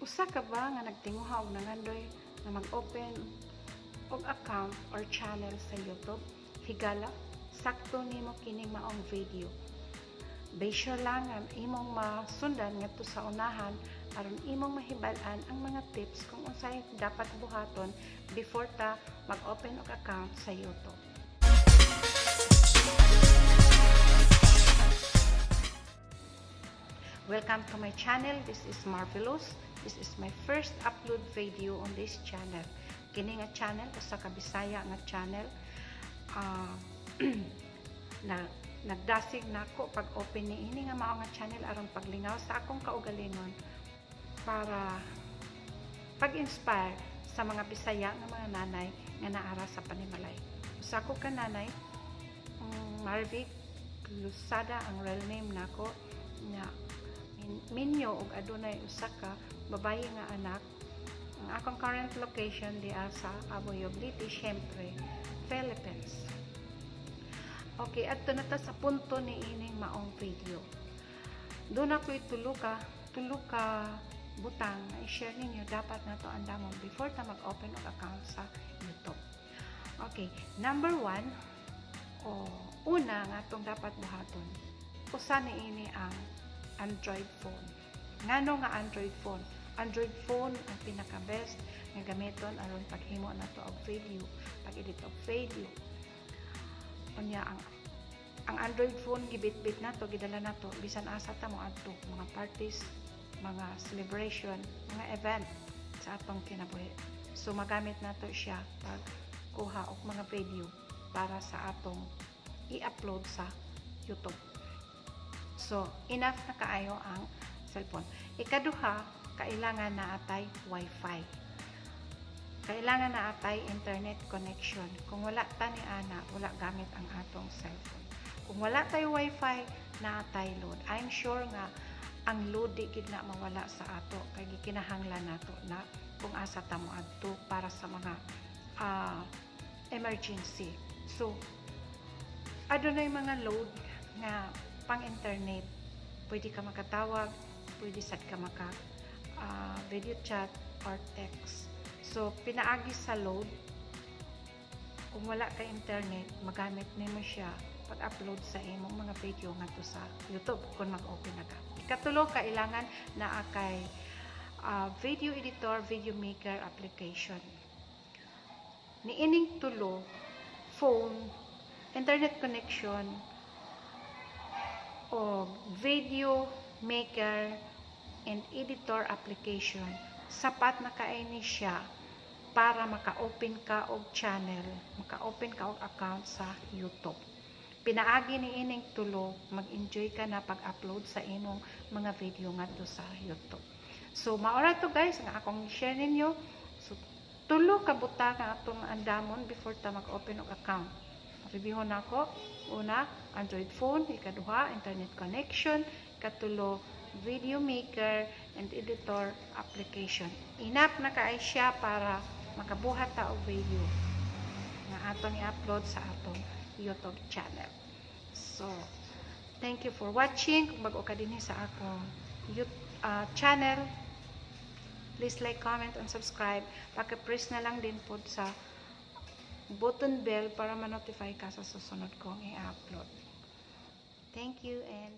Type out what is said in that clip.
Usa ka ba nga nagtinguha og nangandoy na mag-open og account or channel sa YouTube? Higala, sakto nimo kining maong video. Be sure lang ang imong masundan ngadto sa unahan aron imong mahibal-an ang mga tips kung unsay dapat buhaton before ta mag-open og account sa YouTube. Welcome to my channel. This is Marvelous. This is my first upload video on this channel. Kini nga channel usa ka Bisaya nga channel. Nagdasig nako pag open ni ini nga mao nga channel aron paglingaw sa akong kaugalingon para pag-inspire sa mga Bisaya nga mga nanay nga naara sa panimalay. Usa ko ka nanay, Marvic Lusada ang real name nako nga minyo og adunay usa ka babaye nga anak. Ang akong current location diya sa Aboyobliti, syempre Philippines. Okay, adto na ta sa punto ni ining maong video. Doon ako tulo ka butang na i-share ninyo dapat na to andamon before ta mag-open og account sa YouTube. Okay, number 1 una nga atong dapat buhaton. Usa ni ini ang Android phone. Ngano nga Android phone? Android phone ang pinaka-best nga gamiton aron paghimo na to og video, pag-edit og video. Unya ang Android phone gibit-bit na to, gidala na to bisan asa ta mo adto, mga parties, mga celebration, mga event sa atong kinabuhi. So magamit na to siya pag kuha og mga video para sa atong i-upload sa YouTube. So, enough na kaayo ang cellphone. Ikaduha, kailangan na atay Wi-Fi. Kailangan na atay internet connection. Kung wala ta ni ana, wala gamit ang atong cellphone. Kung wala tayo Wi-Fi, na atay load. I'm sure nga ang load di gid na mawala sa ato kay gikinahanglan nato na kung asa ta mo adto para sa mga emergency. So, adunay mga load nga pang internet, pwede ka makatawag, pwede sad ka maka video chat or text. So pinaagi sa load, kung wala ka internet, magamit nimo siya pag-upload sa imong mga video ngadto sa YouTube kung mag-open na ka. Ikatulo, kailangan na kay video editor, video maker application. Niining tulo, phone, internet connection, o video maker and editor application, sapat na kaini siya para maka-open ka og channel, maka-open ka og account sa YouTube. Pinaagi ni ining tulo, mag-enjoy ka na pag-upload sa imong mga video ngadto sa YouTube. So maura to guys nga akong share ninyo. So tulo ka butang nga atong andamon before ta mag-open og account. Review na ako. Una, Android phone. Ikaduha, internet connection. Ikatulo, video maker and editor application. Enough na kaay siya para makabuhat ta og video nga atong i-upload sa atong YouTube channel. So, thank you for watching. Kung bago ka din sa akong channel, please like, comment, and subscribe. Paki-press na lang din po sa button bell para ma-notify ka sa susunod kong i-upload. Thank you and